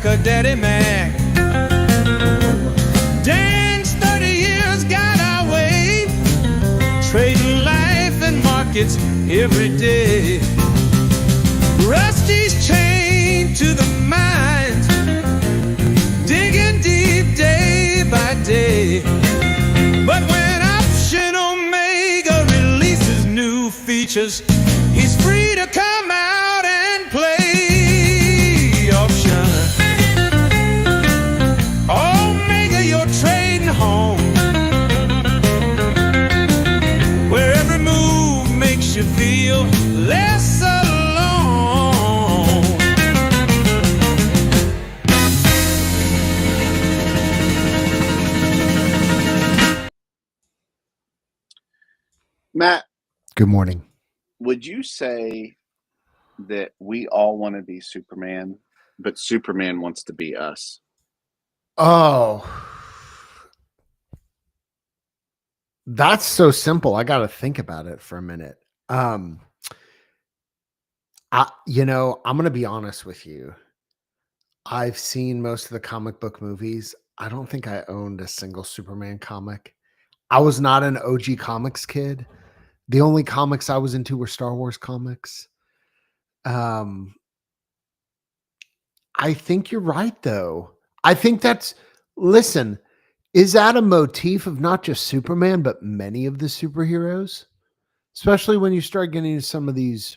America, Daddy Mac. Dance 30 years got our way, trading life and markets every day. Rusty's chained to the mines, digging deep day by day. But when Option Omega releases new features, he's free to come out and play. Option Omega, you're trading home, where every move makes you feel less alone. Matt, good morning. Would you say that we all want to be Superman, but Superman wants to be us? Oh, that's so simple. I got to think about it for a minute. I'm going to be honest with you. I've seen most of the comic book movies. I don't think I owned a single Superman comic. I was not an OG comics kid. The only comics I was into were Star Wars comics. I think you're right, though. I think listen, is that a motif of not just Superman, but many of the superheroes? Especially when you start getting into some of these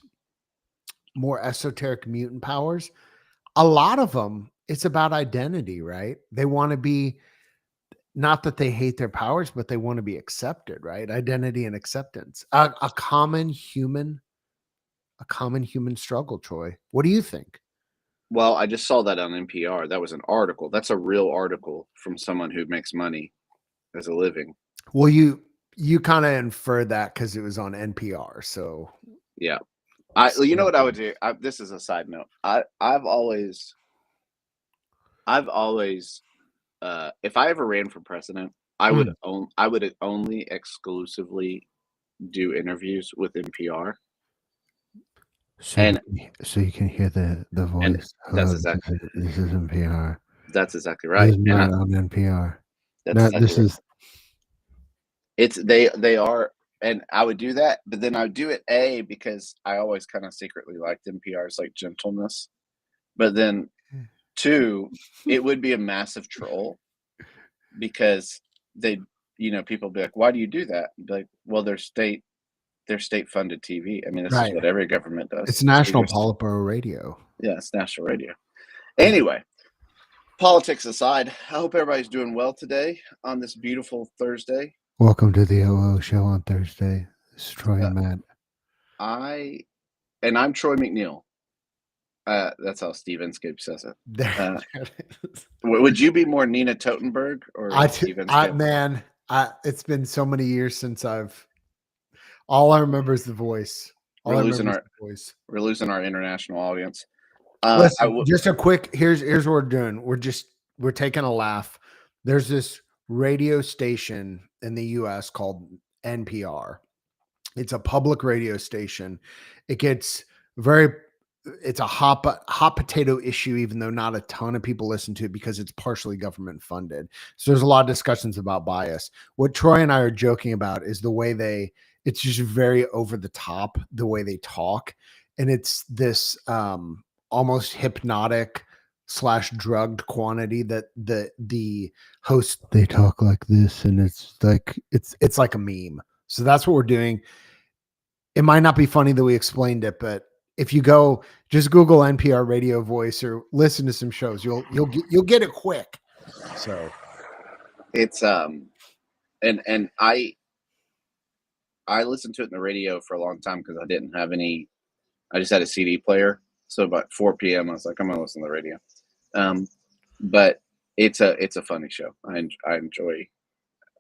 more esoteric mutant powers. A lot of them, it's about identity, right? They want to be, not that they hate their powers, but they want to be accepted, right? Identity and acceptance. A common human struggle, Troy. What do you think? Well, I just saw that on NPR. That was an article. That's a real article from someone who makes money as a living. Well, you kind of inferred that because it was on NPR. So yeah, you know what I would do? This is a side note. I've always, if I ever ran for president, I would only exclusively do interviews with NPR. So you can hear the voice. That's exactly. This is NPR. That's exactly right. This is not on NPR. They are, and I would do that, but then I would do it because I always kind of secretly liked NPR's like gentleness, but then 2, it would be a massive troll because people be like, why do you do that? Be like, well, they're state funded TV. I mean, this is what every government does. It's National Politburo Radio. Yeah, it's national radio. Anyway, politics aside, I hope everybody's doing well today on this beautiful Thursday. Welcome to the OO show on Thursday. This is Troy and Matt. I'm Troy McNeil. That's how Steve Inscape says it. Would you be more Nina Totenberg or Steve Inscape? It's been so many years since all I remember is the voice. We're losing our international audience. Listen, just a quick, here's what we're doing. We're taking a laugh. There's this radio station in the US called NPR. It's a public radio station. It's a hot potato issue, even though not a ton of people listen to it because it's partially government funded. So there's a lot of discussions about bias. What Troy and I are joking about is the way it's just very over the top, the way they talk. And it's this almost hypnotic / drugged quantity that the host, they talk like this, and it's like a meme. So that's what we're doing. It might not be funny that we explained it, but if you just Google NPR radio voice or listen to some shows, you'll get it quick. So it's and I listened to it in the radio for a long time because I didn't have any. I just had a CD player. So about 4 p.m. I was like, I'm gonna listen to the radio. But it's a funny show. I enjoy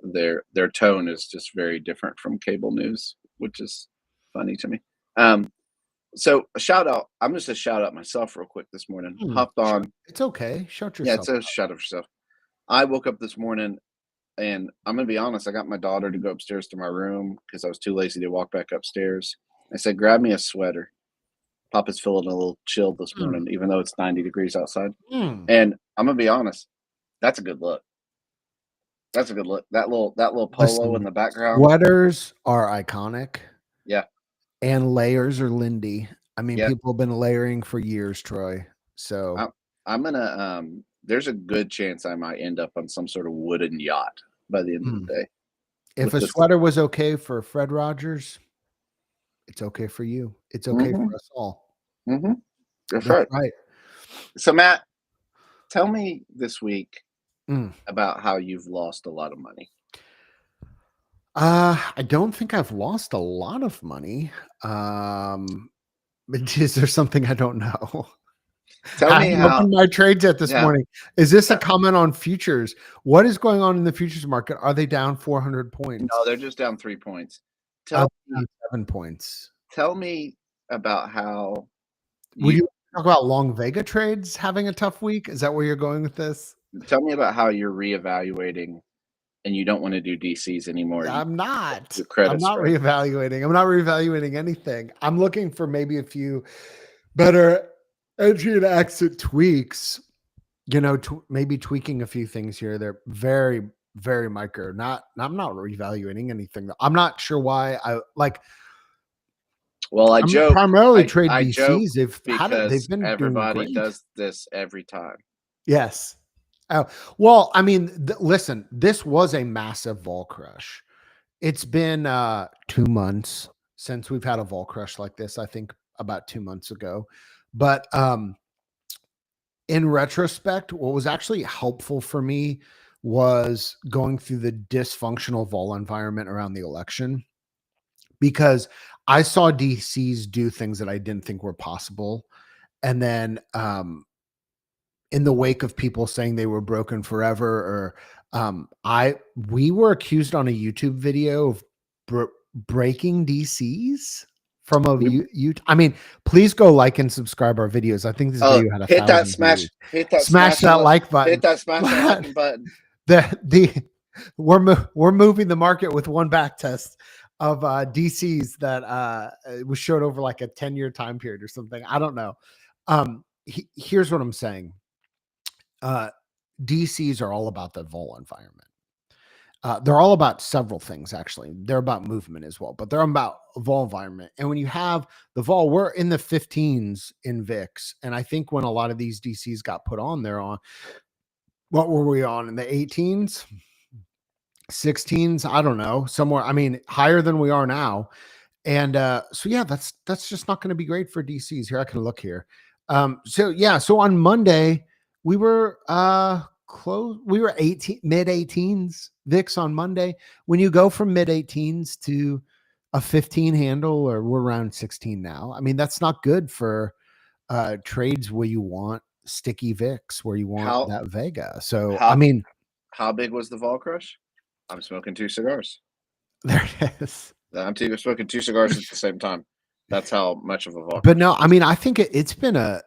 their tone is just very different from cable news, which is funny to me. So a shout out. I'm just a shout out myself real quick this morning. Hopped on. It's okay. Shout yourself. Yeah, it's a shout out yourself. I woke up this morning and I'm gonna be honest. I got my daughter to go upstairs to my room because I was too lazy to walk back upstairs. I said, grab me a sweater. Papa's feeling a little chilled this morning, even though it's 90 degrees outside. Mm. And I'm gonna be honest, that's a good look. That's a good look. That little polo in the background. Sweaters are iconic. Yeah. And layers are Lindy. I mean, Yeah. people have been layering for years, Troy. So I'm gonna there's a good chance I might end up on some sort of wooden yacht by the end of the day. If a sweater was okay for Fred Rogers, it's okay for you. It's okay for us all. That's right. So Matt, tell me this week about how you've lost a lot of money. I don't think I've lost a lot of money. But is there something I don't know? Tell me how my trades at this morning. Is this a comment on futures? What is going on in the futures market? Are they down 400 points? No, they're just down 3 points. Tell me 7 points. Tell me about how Would you talk about long Vega trades having a tough week? Is that where you're going with this? Tell me about how you're reevaluating and you don't want to do DCs anymore. I'm not. I'm not reevaluating. I'm not reevaluating anything. I'm looking for maybe a few better entry and exit tweaks. You know, maybe tweaking a few things here. They're very, very micro. I'm not reevaluating anything. I'm not sure why I like. Well, I joke primarily trade DCs. They've been everybody does this every time. Yes. Oh, well, I mean, listen, this was a massive vol crush. It's been 2 months since we've had a vol crush like this. I think about 2 months ago. But in retrospect, what was actually helpful for me was going through the dysfunctional vol environment around the election, because I saw DCs do things that I didn't think were possible. And then in the wake of people saying they were broken forever, or we were accused on a YouTube video of breaking DCs from a I mean, please go like and subscribe our videos. I think this video had smash that like button. Hit that smash that like button. We're moving the market with one back test of DCs that was showed over like a 10-year time period or something. I don't know. Here's what I'm saying. DCs are all about the vol environment. They're all about several things, actually. They're about movement as well, but they're about vol environment. And when you have the vol, we're in the 15s in VIX. And I think when a lot of these DCs got put on, they're on, what were we on, in the 18s, 16s? I don't know, somewhere. I mean, higher than we are now. And so yeah, that's just not going to be great for DCs. Here, I can look here. So on Monday, we were close. We were mid 18s VIX on Monday. When you go from mid 18s to a 15 handle, or we're around 16 now. I mean, that's not good for trades where you want sticky VIX, where you want that Vega. So I mean, how big was the vol crush? I'm smoking 2 cigars. There it is. I'm smoking 2 cigars at the same time. That's how much of a vol. But no, I mean, I think it's been a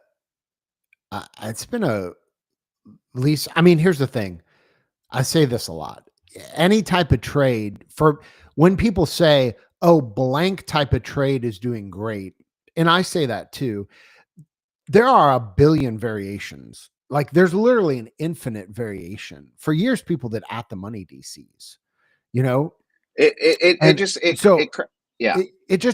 least. I mean, here's the thing. I say this a lot. Any type of trade, for when people say, oh, blank type of trade is doing great, and I say that too, there are a billion variations. Like, there's literally an infinite variation. For years, people did at the money DCs, you know, it just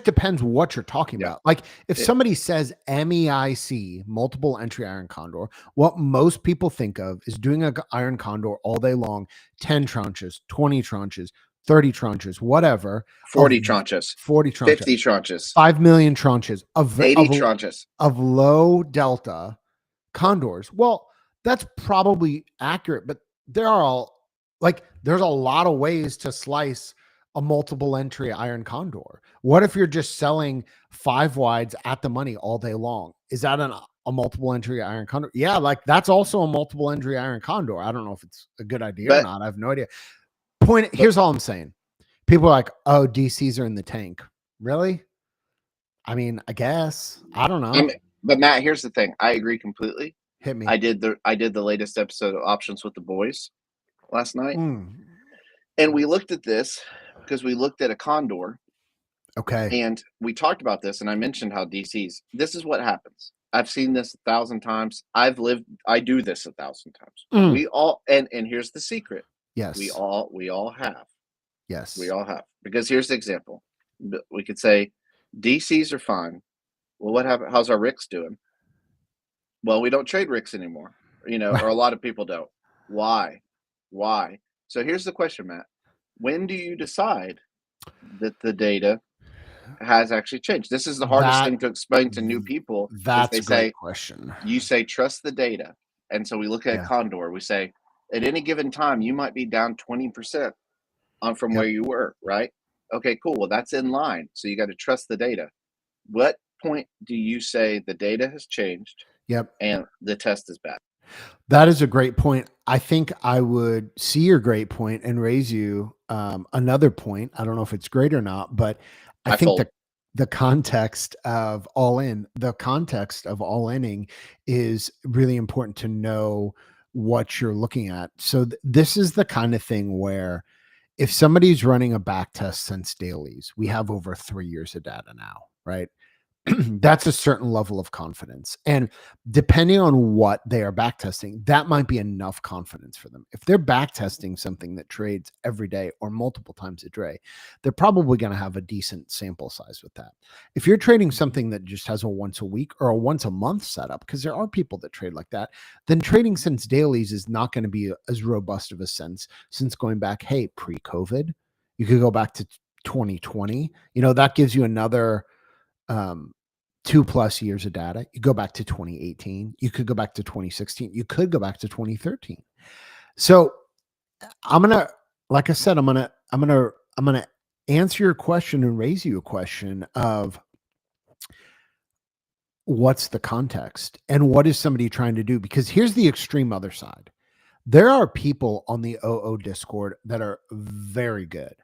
depends what you're talking about. Like, if somebody says MEIC, multiple entry iron condor, what most people think of is doing an iron condor all day long, 10 tranches, 20 tranches, 30 tranches, whatever, 40 tranches, 40 tranches, 50 tranches, 5 million tranches of 80 tranches of low delta condors. Well, that's probably accurate, but there's a lot of ways to slice a multiple entry iron condor. What if you're just selling 5 wides at the money all day long? Is that a multiple entry iron condor? Yeah, like, that's also a multiple entry iron condor. I don't know if it's a good idea or not. I have no idea. Here's all I'm saying. People are like, oh, DCs are in the tank. Really? I mean, I guess. I don't know. But Matt, here's the thing. I agree completely. Hit me. I did the latest episode of Options with the Boys last night. And we looked at this because we looked at a condor Okay. And we talked about this, and I mentioned how DCs, this is what happens. I've seen this 1,000 times. I do this 1,000 times. Mm. We all, and here's the secret. Yes. We all have. Yes. We all have. Because here's the example. We could say DCs are fine. Well, what happened? How's our RICs doing? Well, we don't trade RICs anymore, or a lot of people don't. Why? So here's the question, Matt. When do you decide that the data has actually changed? This is the hardest thing to explain to new people. That's a great question. You say, trust the data. And so we look at Condor. We say, at any given time, you might be down 20% from where you were, right? Okay, cool. Well, that's in line. So you got to trust the data. What point do you say the data has changed? Yep. And the test is bad? That is a great point. I think I would see your great point and raise you another point. I don't know if it's great or not, but I think the context of the context of all inning is really important to know what you're looking at. So this is the kind of thing where if somebody's running a backtest since dailies, we have over 3 years of data now, right? That's a certain level of confidence. And depending on what they are backtesting, that might be enough confidence for them. If they're backtesting something that trades every day or multiple times a day, they're probably going to have a decent sample size with that. If you're trading something that just has a once a week or a once a month setup, because there are people that trade like that, then trading since dailies is not going to be as robust of a sense since going back, hey, pre-COVID, you could go back to 2020, that gives you another 2+ years of data. You go back to 2018, you could go back to 2016, you could go back to 2013. So like I said, I'm gonna answer your question and raise you a question of what's the context and what is somebody trying to do? Because here's the extreme other side. There are people on the OO Discord that are very good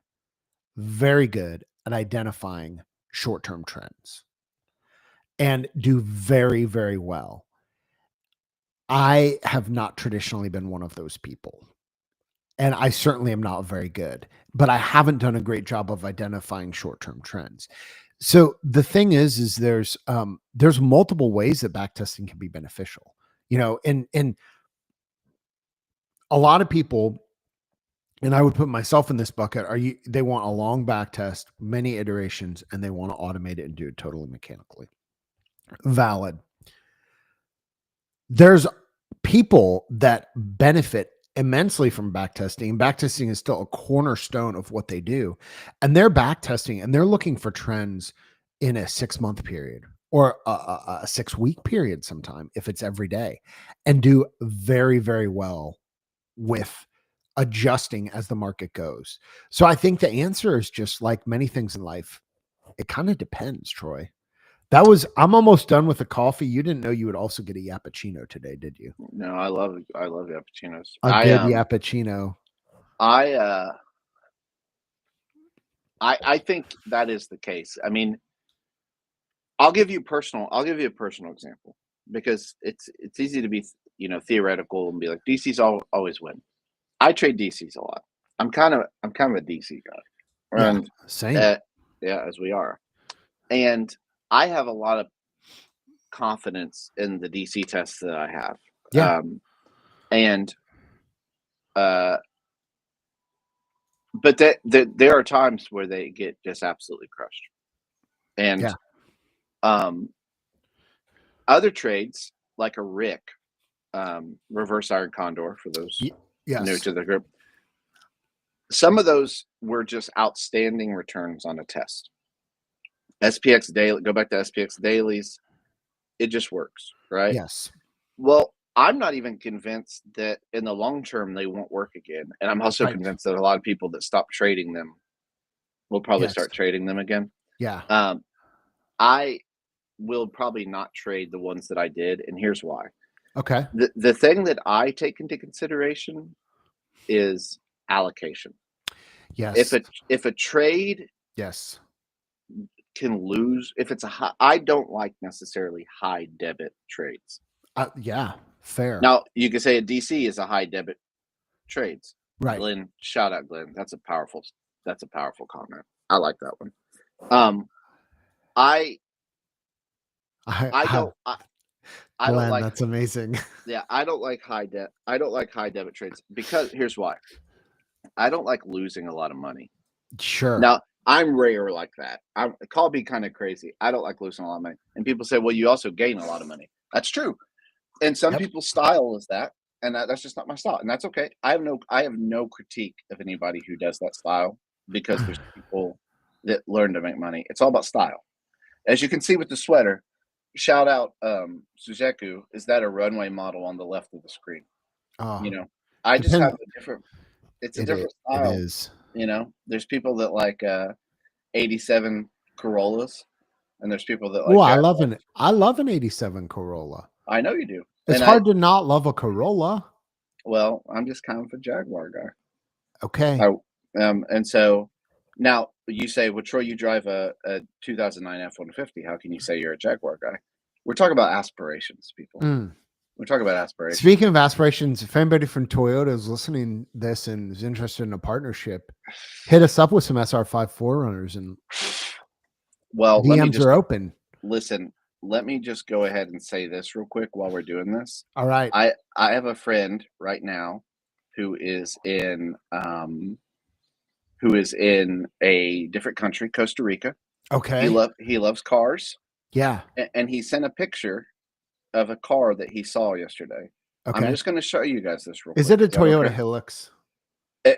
at identifying short-term trends and do very, very well. I have not traditionally been one of those people. And I certainly am not very good, but I haven't done a great job of identifying short-term trends. So the thing is there's multiple ways that backtesting can be beneficial, and a lot of people, and I would put myself in this bucket, they want a long backtest, many iterations, and they want to automate it and do it totally mechanically. Valid. There's people that benefit immensely from backtesting, and backtesting is still a cornerstone of what they do. And they're backtesting and they're looking for trends in a 6-month period or a 6-week period sometime, if it's every day, and do very, very well with adjusting as the market goes. So I think the answer is just like many things in life. It kind of depends, Troy. I'm almost done with the coffee. You didn't know you would also get a Yappuccino today, did you? No, I love Yappuccinos. A good Yappuccino. I think that is the case. I mean, I'll give you a personal example because it's easy to be, theoretical and be like DCs always win. I trade DCs a lot. I'm kind of a DC guy. And same. As we are. And I have a lot of confidence in the DC tests that I have. Yeah. But there are times where they get just absolutely crushed. And other trades like a RIC, reverse iron condor for those new to the group. Some of those were just outstanding returns on a test. SPX daily, go back to SPX dailies. It just works, right? Yes. Well, I'm not even convinced that in the long term they won't work again. And I'm also convinced that a lot of people that stop trading them will probably start trading them again. Yeah. I will probably not trade the ones that I did. And here's why. Okay. The thing that I take into consideration is allocation. Yes. If a trade can lose, if it's I don't like necessarily high debit trades. Yeah, fair. Now you could say a DC is a high debit trades. Right. Glenn, shout out Glenn. That's a powerful comment. I like that one. I I don't I don't Glenn, like that's amazing. I don't like high debt. I don't like high debit trades because here's why. I don't like losing a lot of money. Sure. Now, I'm rare like that. Call me kind of crazy. I don't like losing a lot of money. And people say, well, you also gain a lot of money. That's true. And some people's style is that, and that's just not my style. And that's okay. I have no critique of anybody who does that style because there's people that learn to make money. It's all about style. As you can see with the sweater, shout out Suzeku, is that a runway model on the left of the screen? Oh, You know, I just have a different different style. It is. You know, there's people that like 87 Corollas, and there's people that like. Well, I love an 87 Corolla. I know you do. It's hard to not love a Corolla. Well, I'm just kind of a Jaguar guy. Okay. And so now you say, well, Troy, you drive a 2009 F-150. How can you say you're a Jaguar guy? We're talking about aspirations, people. We're talking about aspirations. Speaking of aspirations, if anybody from Toyota is listening to this and is interested in a partnership, hit us up with some SR5 4Runners and DMs are open. Listen, let me just go ahead and say this real quick while we're doing this. All right. I have a friend right now who is in a different country, Costa Rica. Okay. He loves cars. Yeah. And he sent a picture of a car that he saw yesterday. Okay. I'm just going to show you guys this real quick. Is it a Toyota Hilux?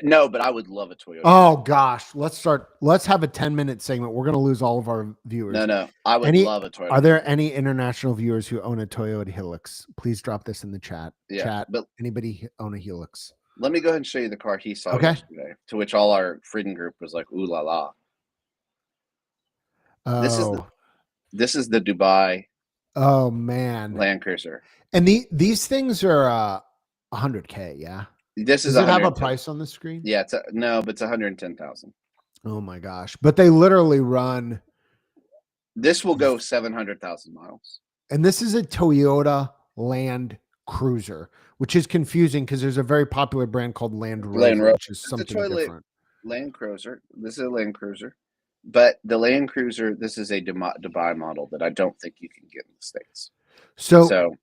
No, but I would love a Toyota. Oh gosh, let's have a 10-minute segment. We're going to lose all of our viewers. No, I would love a Toyota. Are there any international viewers who own a Toyota Hilux? Please drop this in the chat. Yeah, but anybody own a Hilux? Let me go ahead and show you the car he saw yesterday, to which all our Freedom group was like, ooh la la. Oh. This is the Dubai. Oh man, Land Cruiser. And these things are $100K. Yeah. Does it have a price on the screen? Yeah, but it's 110,000. Oh my gosh! But they literally run. This will go 700,000 miles. And this is a Toyota Land Cruiser, which is confusing because there's a very popular brand called Land Rover, which is something different. Land Cruiser. This is a Land Cruiser. But the Land Cruiser, this is a Dubai model that I don't think you can get in the States. So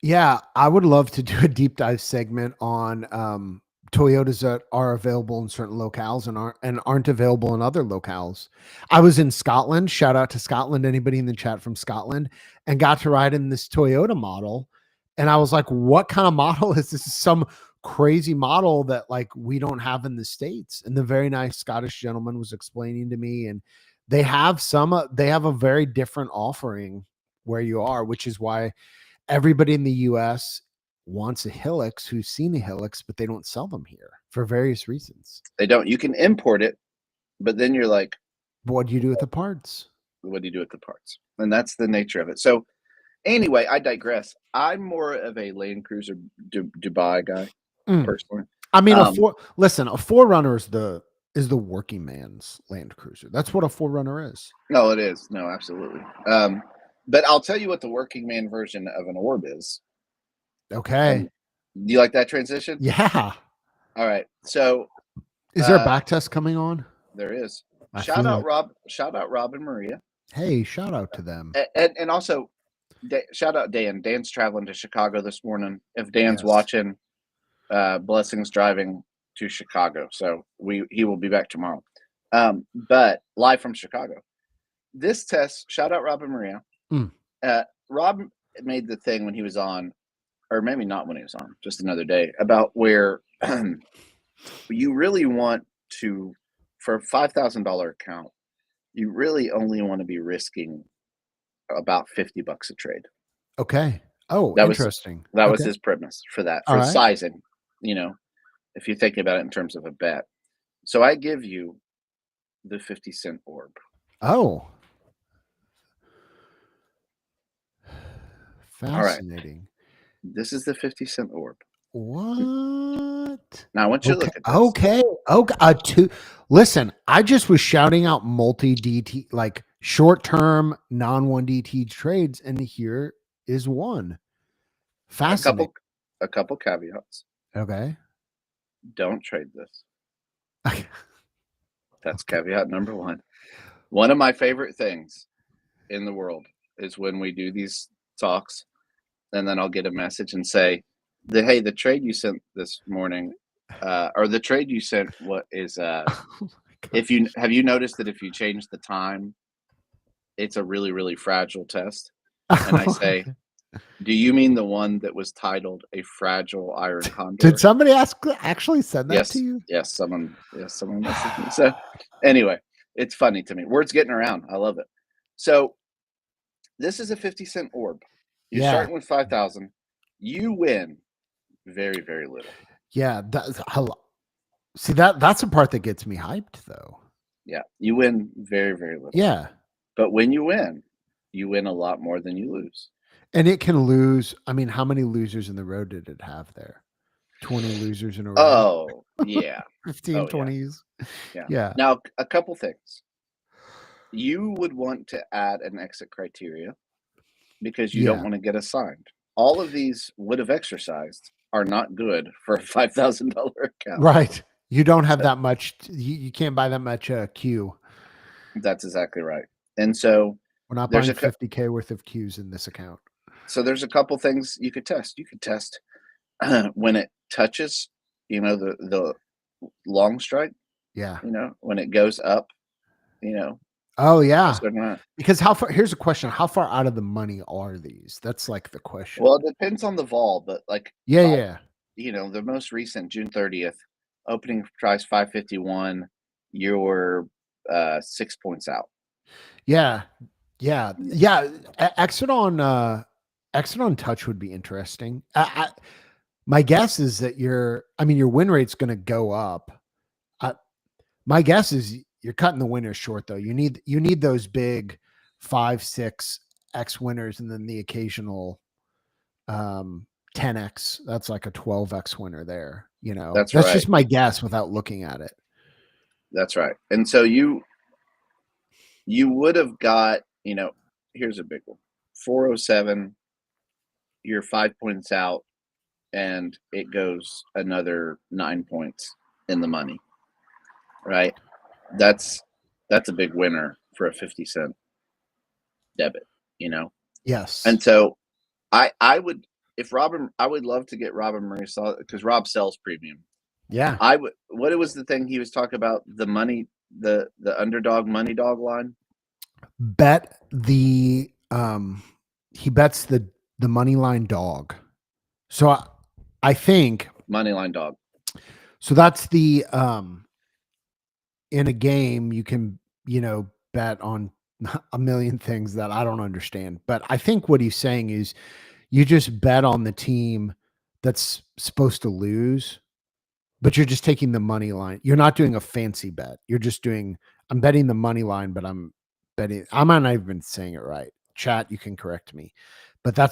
yeah, I would love to do a deep dive segment on Toyotas that are available in certain locales and aren't available in other locales. I was in Scotland. Shout out to Scotland, anybody in the chat from Scotland, and got to ride in this Toyota model. And I was like, what kind of model is this? Some crazy model that like we don't have in the States. And the very nice Scottish gentleman was explaining to me, and they have a very different offering where you are, which is why everybody in the US wants a Hilux who's seen a Hilux, but they don't sell them here for various reasons. They don't. You can import it, but then you're like, what do you do with the parts? What do you do with the parts? And that's the nature of it. So anyway, I digress. I'm more of a Land Cruiser Dubai guy, personally. I mean, a 4Runner is the working man's Land Cruiser. That's what a 4Runner is. No, it is. No, absolutely. But I'll tell you what the working man version of an Orb is. Okay. Do you like that transition? Yeah. All right. So is there a backtest coming on? There is. Shout out Rob and Maria. Hey, shout out to them. And also shout out Dan. Dan's traveling to Chicago this morning. If Dan's watching, blessings driving to Chicago. So he will be back tomorrow. But live from Chicago. This test, shout out Rob and Maria. Rob made the thing when he was on, or maybe not when he was on, just another day, about where you really want to, for a $5,000 account, you really only want to be risking about $50 a trade. Okay. Oh, interesting. That was his premise for that, for sizing, if you think about it in terms of a bet. So I give you the 50-cent orb. Oh. Fascinating. Right. This is the 50-cent orb. What? Now I want you to look at this. Okay. Listen, I just was shouting out multi-DT, like short-term non-1 DT trades, and here is one. Fascinating. A couple caveats. Okay. Don't trade this. That's caveat number one. One of my favorite things in the world is when we do these talks, and then I'll get a message and say, "Hey, the trade you sent this morning, or the trade you sent, what is Oh my if you have you noticed that if you change the time, it's a really, really fragile test?" And I God. say, "Do you mean the one that was titled A Fragile Iron Condor?" Did somebody actually send that to Yes, you? someone messaged me. So anyway, it's funny to me. Word's getting around. I love it. So this is a 50-cent orb. You're Yeah. starting with 5,000. You win very, very little. Yeah. See, that's the part that gets me hyped, though. Yeah, you win very, very little. Yeah. But when you win a lot more than you lose. And it can lose. I mean, how many losers in the row did it have there? 20 losers in a row? Oh, yeah. 15, 20s. Yeah. Yeah. Now, a couple things. You would want to add an exit criteria because you don't want to get assigned. All of these would have exercised are not good for a $5,000 account. Right. You don't have that much. You can't buy that much Q. That's exactly right. And so we're not there's buying 50K worth of Qs in this account. So there's a couple things you could test. You could test when it touches, the long strike. Yeah. When it goes up, Oh yeah. Because how far? Here's a question: how far out of the money are these? That's like the question. Well, it depends on the vol, but yeah. The most recent June 30th opening price 551. You're 6 points out. Yeah. Exit on touch would be interesting. My guess is that your win rate's going to go up. My guess is you're cutting the winners short, though. You need those big 5, 6 X winners, and then the occasional 10X. That's like a 12X winner there. That's right. just my guess without looking at it. That's right. And so you would have got, here's a big one, 407. You're 5 points out, and it goes another 9 points in the money. Right? That's a big winner for a 50-cent debit, Yes. And so I would, I would love to get Robin Murray, because Rob sells premium. Yeah. What was the thing he was talking about? The money, the underdog money dog line? Bet the he bets the money line dog. So I think money line dog. So that's the in a game you can, bet on a million things that I don't understand. But I think what he's saying is you just bet on the team that's supposed to lose, but you're just taking the money line. You're not doing a fancy bet. You're just doing, I'm betting the money line, but I'm not even saying it right. Chat, you can correct me. But I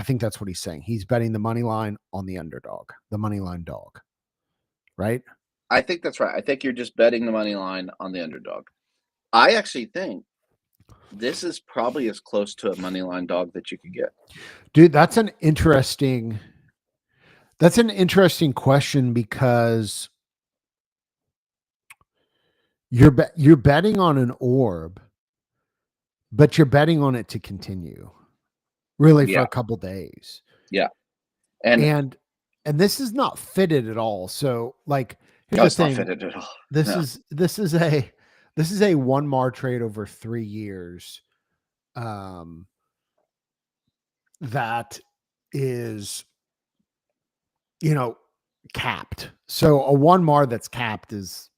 think that's what he's saying. He's betting the money line on the underdog, the money line dog. Right? I think that's right. I think you're just betting the money line on the underdog. I actually think this is probably as close to a money line dog that you could get. Dude, that's an interesting question, because you're betting on an orb, but you're betting on it to continue really for a couple days. Yeah. And this is not fitted at all. So here's the thing. Not fitted at all. This is a one mar trade over 3 years. That is, capped. So a one mar that's capped it's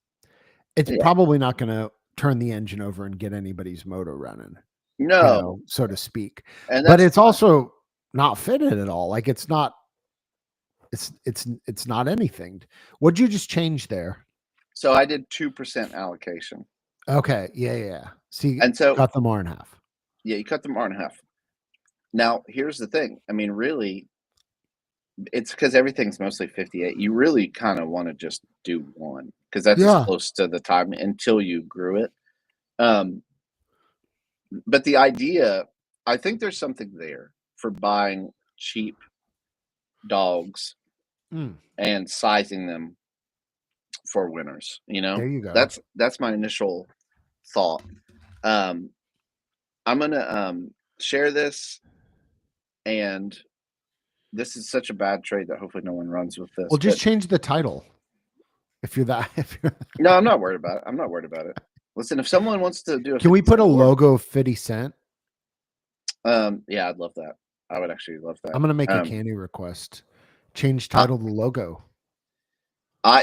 probably not going to turn the engine over and get anybody's motor running. No, so to speak. But it's also not fitted at all. It's not. It's not anything. What'd you just change there? So I did 2% allocation. Okay. Yeah. See, and so cut them R in half. Yeah, you cut them R in half. Now, here's the thing. I mean, really, it's because everything's mostly 58. You really kind of want to just do one, because that's as close to the time until you grew it. But the idea, I think there's something there for buying cheap dogs and sizing them for winners. There you go. That's my initial thought. I'm gonna share this, and this is such a bad trade that hopefully no one runs with this. Well, just change the title. If you're that, no, I'm not worried about it. I'm not worried about it. Listen, if someone wants to do can we put a logo of 50 Cent? Yeah, I'd love that. I would actually love that. I'm gonna make a candy request. Change title to logo.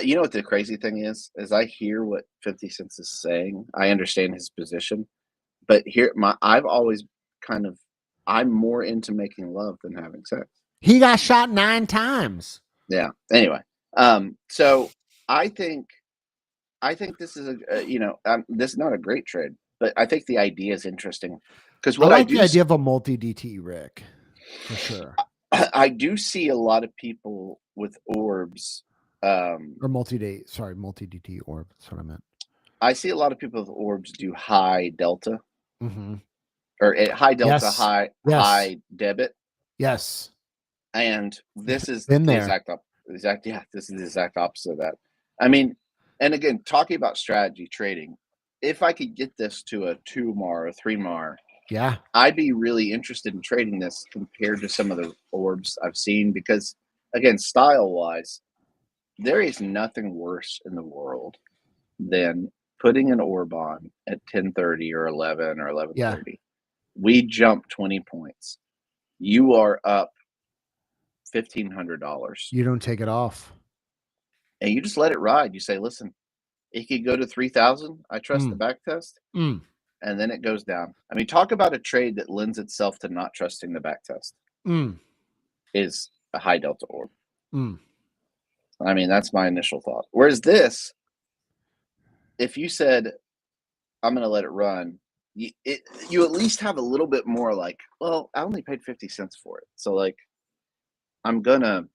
You know what the crazy thing is I hear what 50 Cent is saying. I understand his position, but I've always I'm more into making love than having sex. He got shot 9 times. Yeah. Anyway, so I think this is this is not a great trade, but I think the idea is interesting because I like the idea of a multi DT Rick for sure. I do see a lot of people with orbs. Or multi DT orb. That's what I meant. I see a lot of people with orbs do high delta, mm-hmm. or high delta, yes. high debit. Yes, and this is this is the exact opposite of that. I mean, and again, talking about strategy trading, if I could get this to a 2 mar or 3 mar, yeah, I'd be really interested in trading this compared to some of the orbs I've seen, because again, style wise, there is nothing worse in the world than putting an orb on at 10:30 or 11 or 11:30. Yeah. We jump 20 points. You are up $1,500. You don't take it off. And you just let it ride. You say, listen, it could go to 3,000. I trust the backtest. And then it goes down. I mean, talk about a trade that lends itself to not trusting the backtest. Is a high delta orb. I mean, that's my initial thought. Whereas this, if you said, I'm going to let it run, you at least have a little bit more like, well, I only paid 50 cents for it. So like, I'm gonna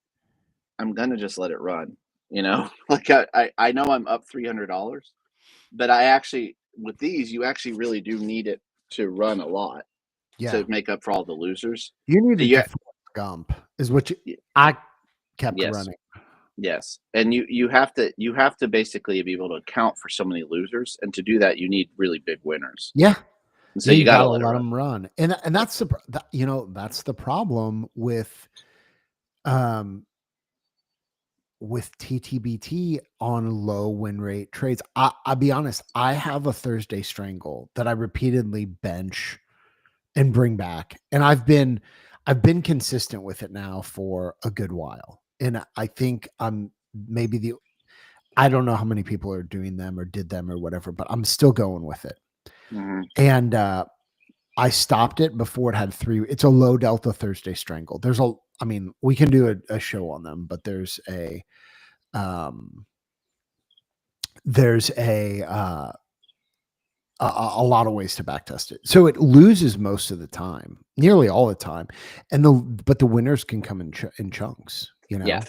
just let it run, you know. Like I know I'm up $300, but I actually, with these, you actually really do need it to run a lot to make up for all the losers. You need to gump is what I kept running. Yes, and you have to basically be able to account for so many losers, and to do that, you need really big winners. Yeah. So you gotta let them run, and that's that's the problem with TTBT on low win rate trades. I'll be honest, I have a Thursday strangle that I repeatedly bench and bring back, and I've been consistent with it now for a good while, and I think I'm maybe I don't know how many people are doing them or did them or whatever, but I'm still going with it. And I stopped it before it had 3. It's a low delta Thursday strangle. I mean, we can do a show on them, but there's a lot of ways to backtest it. So it loses most of the time, nearly all the time, but the winners can come in chunks. You know. Yeah.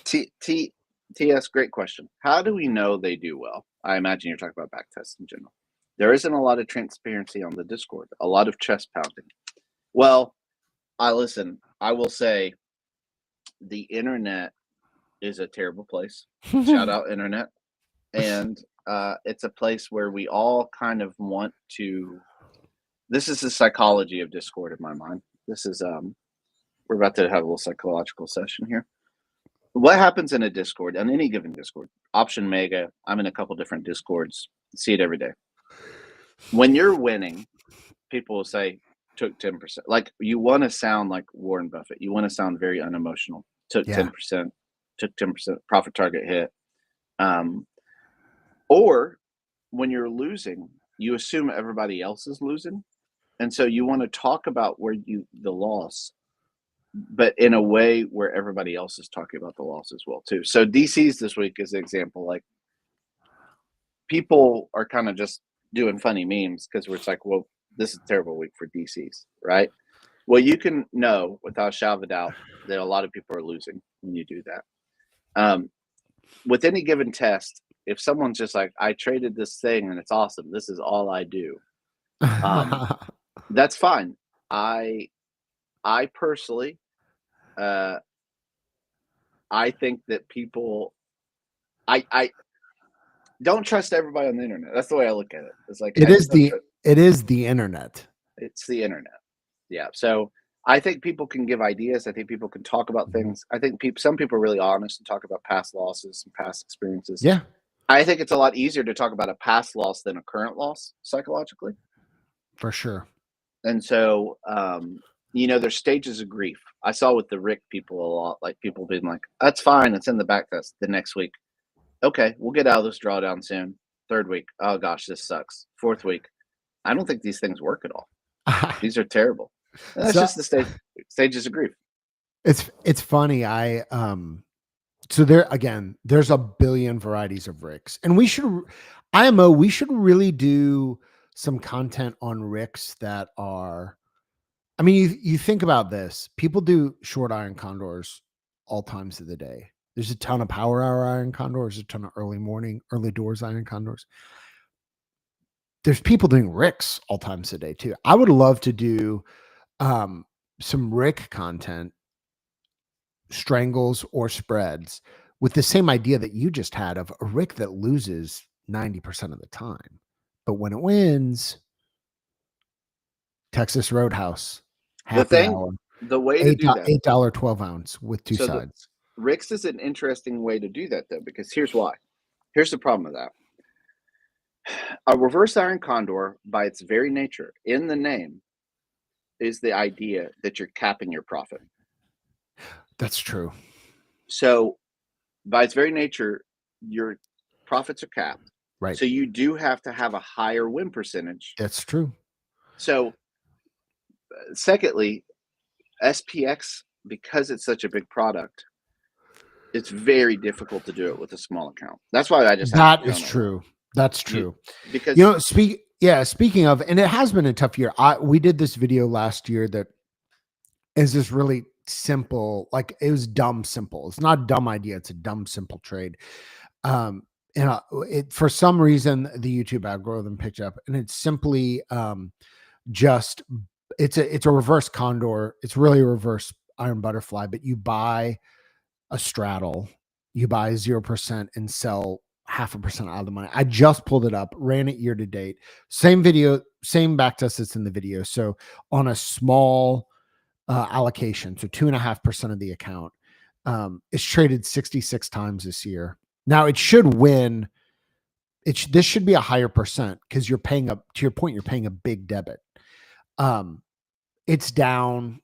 TS, great question. How do we know they do well? I imagine you're talking about backtests in general. There isn't a lot of transparency on the Discord, a lot of chest pounding. Well, I will say the internet is a terrible place. Shout out internet. And it's a place where we all kind of want to, this is the psychology of Discord in my mind. This is, we're about to have a little psychological session here. What happens in a Discord, on any given Discord, Option Mega, I'm in a couple different Discords, see it every day. When you're winning, people will say, took 10%. Like, you want to sound like Warren Buffett. You want to sound very unemotional. Took 10%, took 10%, profit target hit. Or when you're losing, you assume everybody else is losing. And so you want to talk about the loss, but in a way where everybody else is talking about the loss as well, too. So DCs this week is an example. Like, people are kind of just doing funny memes because it's like, well, this is a terrible week for DCs, right? Well, you can know without a shadow of a doubt that a lot of people are losing when you do that. With any given test, if someone's just like, I traded this thing and it's awesome, this is all I do, that's fine. I personally, I think that people, I don't trust everybody on the internet. That's the way I look at it. It's like, It is the internet. It's the internet. Yeah. So I think people can give ideas. I think people can talk about things. I think some people are really honest and talk about past losses and past experiences. Yeah. I think it's a lot easier to talk about a past loss than a current loss psychologically. For sure. And so, there's stages of grief. I saw with the Rick people a lot, like people being like, that's fine. It's in the backtest the next week. Okay, we'll get out of this drawdown soon. Third week. Oh gosh, this sucks. Fourth week. I don't think these things work at all. These are terrible. And that's just the stages of grief. It's funny. So there again, there's a billion varieties of Ricks, and we should really do some content on Ricks that are, I mean, you think about this, people do short iron condors all times of the day. There's a ton of power hour iron condors, a ton of early morning, early doors iron condors. There's people doing Ricks all times a day too. I would love to do some Rick content, strangles or spreads, with the same idea that you just had of a Rick that loses 90% of the time, but when it wins, Texas Roadhouse, the way to do that, $8 12 ounce with two sides. Rick's is an interesting way to do that though, because here's why. Here's the problem with that. A reverse iron condor, by its very nature, in the name, is the idea that you're capping your profit. That's true. So by its very nature, your profits are capped. Right. So you do have to have a higher win percentage. That's true. So secondly, SPX, because it's such a big product, it's very difficult to do it with a small account. That's why I just that is true. That's true. Because speaking of, and it has been a tough year. We did this video last year that is this really simple, like it was dumb simple. It's not a dumb idea, it's a dumb simple trade. For some reason the YouTube algorithm picked up, and it's simply it's a reverse condor. It's really a reverse iron butterfly, but you buy a straddle, you buy 0% and sell 0.5% out of the money. I just pulled it up, ran it year to date. Same video, same backtest that's in the video. So on a small allocation, so 2.5% of the account, it's traded 66 times this year. Now it should win. This should be a higher percent because you're paying up, to your point, you're paying a big debit. It's down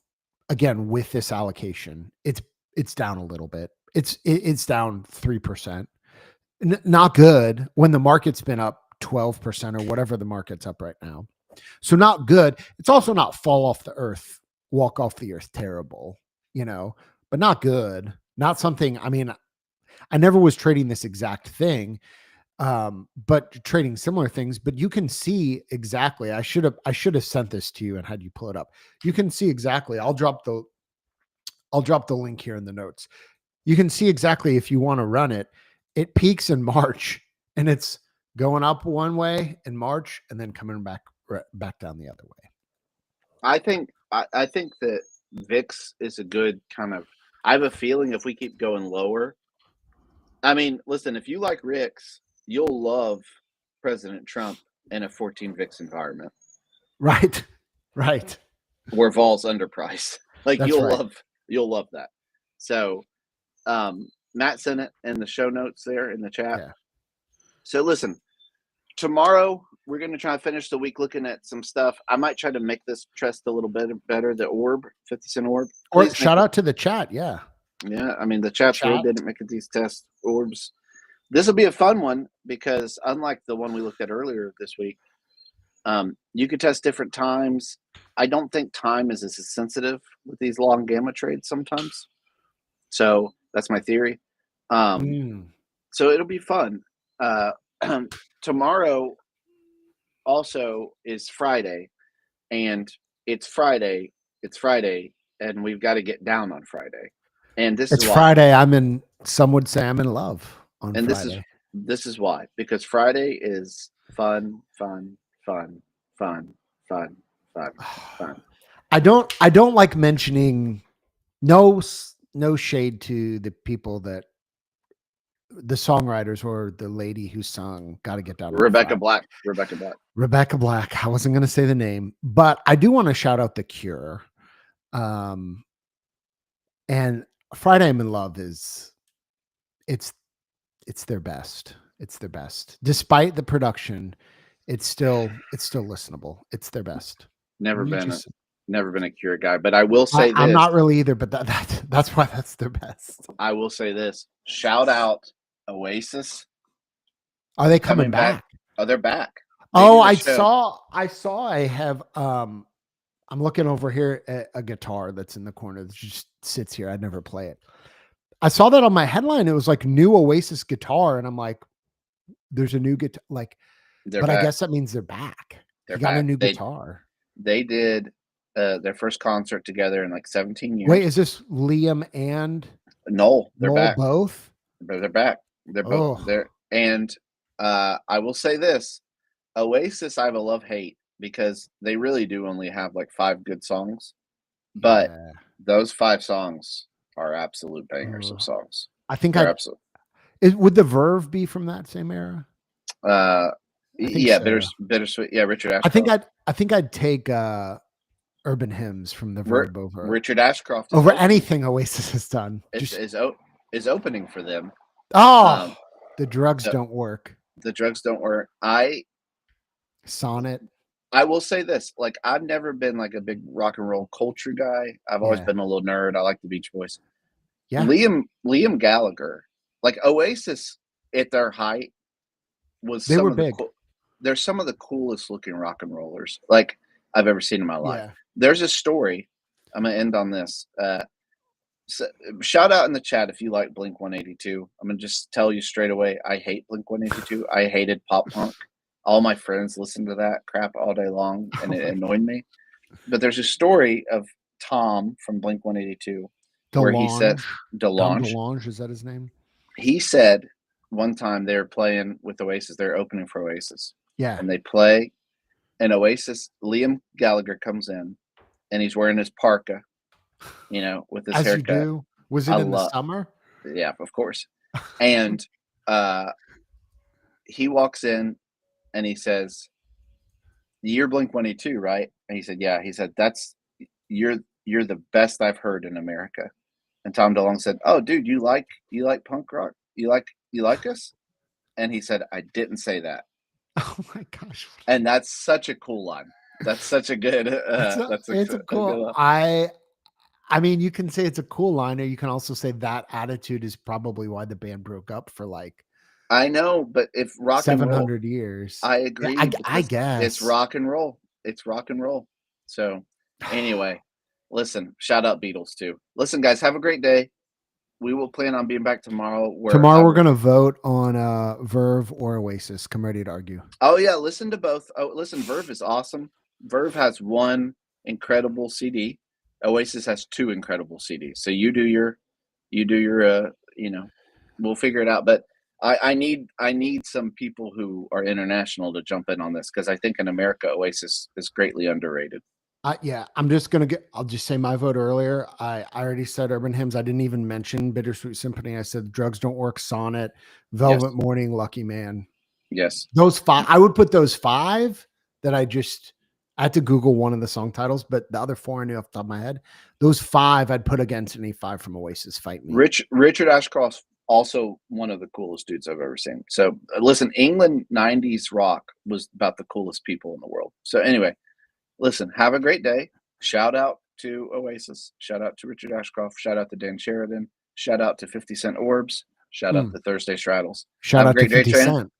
again with this allocation. It's down a little bit. It's down 3%. Not good when the market's been up 12% or whatever the market's up right now. So not good. It's also not fall off the earth, walk off the earth terrible, but not good. Not something, I mean, I never was trading this exact thing, but trading similar things, but you can see exactly, I should have sent this to you and had you pull it up. You can see exactly, I'll drop the link here in the notes. You can see exactly if you want to run it. It peaks in March and it's going up one way in March and then coming back down the other way. I think that VIX is a good kind of, I have a feeling if we keep going lower, I mean, listen, if you like Ricks, you'll love President Trump in a 14 VIX environment. Right. Right. Where vol's underpriced. Like That's you'll love that. So, Matt sent it in the show notes there in the chat. Yeah. So listen, tomorrow we're going to try to finish the week looking at some stuff. I might try to make this test a little bit better. The orb, 50 cent orb. Or shout out to the chat. Yeah. Yeah. I mean, the chat really didn't make it these test orbs. This will be a fun one because unlike the one we looked at earlier this week, you could test different times. I don't think time is as sensitive with these long gamma trades sometimes. So that's my theory. So it'll be fun. Tomorrow also is Friday, and it's Friday, and we've got to get down on Friday. And this is why. Friday. Some would say I'm in love on Friday. This is why, because Friday is fun. I don't like mentioning, no shade to the people that the songwriters or the lady who sung "Gotta Get Down on Rebecca Five." Black. Rebecca Black. Rebecca Black. I wasn't going to say the name, but I do want to shout out The Cure. And Friday I'm in Love it's their best. It's their best. Despite the production, it's still listenable. It's their best. Never been a Cure guy, but I will say I'm not really either, but that's why that's their best. I will say this. Shout out Oasis. Are they coming back? Oh, they're back. I saw I have I'm looking over here at a guitar that's in the corner that just sits here. I'd never play it. I saw that on my headline. It was like new Oasis guitar, and I'm like, there's a new guitar. Like, but I guess that means they're back. They got a new guitar. They did their first concert together in like 17 years. Wait, is this Liam and Noel? They're back. Both? They're back. They're both there. And I will say this: Oasis, I have a love-hate because they really do only have like 5 good songs, but those 5 songs are absolute bangers of songs. I think absolute. Would the Verve be from that same era? Yeah, so. Bittersweet. Yeah, Richard Ashcroft. I think I'd take Urban Hymns from the Verve over Richard Ashcroft over anything Oasis has done. Is opening for them. The drugs don't work. The drugs don't work. Sonnet. I will say this: like, I've never been like a big rock and roll culture guy. I've always been a little nerd. I like the Beach Boys. Yeah, Liam Gallagher, like Oasis at their height, they were big. They're some of the coolest looking rock and rollers like I've ever seen in my life. Yeah. There's a story. I'm gonna end on this. So shout out in the chat if you like Blink-182. I'm gonna just tell you straight away. I hate Blink-182. I hated pop punk. All my friends listened to that crap all day long, and it annoyed me. But there's a story of Tom from Blink-182 where he said, DeLonge, is that his name? He said one time they were playing with Oasis. They're opening for Oasis. Yeah. And they play, and Oasis, Liam Gallagher comes in, and he's wearing his parka, with his haircut. You do. Was it in the summer? Yeah, of course. And he walks in, and he says, "You're Blink-182, right?" And he said, "Yeah." He said, "You're the best I've heard in America." And Tom DeLonge said, "Oh, dude, you like punk rock? You like us?" And he said, "I didn't say that." Oh my gosh! And that's such a cool line. That's such a good. It's a cool. I mean, you can say it's a cool line, or you can also say that attitude is probably why the band broke up for like. I know, but if rock 700 years, I agree. Yeah, I guess it's rock and roll. It's rock and roll. So, anyway, listen. Shout out Beatles too. Listen, guys, have a great day. We will plan on being back tomorrow. We're going to vote on Verve or Oasis. Come ready to argue. Oh yeah, listen to both. Oh, listen, Verve is awesome. Verve has 1 incredible CD. Oasis has 2 incredible CDs. So you do your, we'll figure it out. But I need some people who are international to jump in on this because I think in America Oasis is greatly underrated. Yeah, I'll just say my vote earlier. I already said Urban Hymns. I didn't even mention Bittersweet Symphony. I said Drugs Don't Work, Sonnet, Velvet Morning, Lucky Man. Yes. Those 5, I would put those 5 that I had to Google one of the song titles, but the other 4 I knew off the top of my head. Those 5 I'd put against any 5 from Oasis. Fight me. Richard Ashcroft, also one of the coolest dudes I've ever seen. So listen, England 90s rock was about the coolest people in the world. So anyway, listen, have a great day. Shout out to Oasis. Shout out to Richard Ashcroft. Shout out to Dan Sheridan. Shout out to 50 Cent Orbs. Shout out to Thursday Straddles. Shout out to 50 Cent.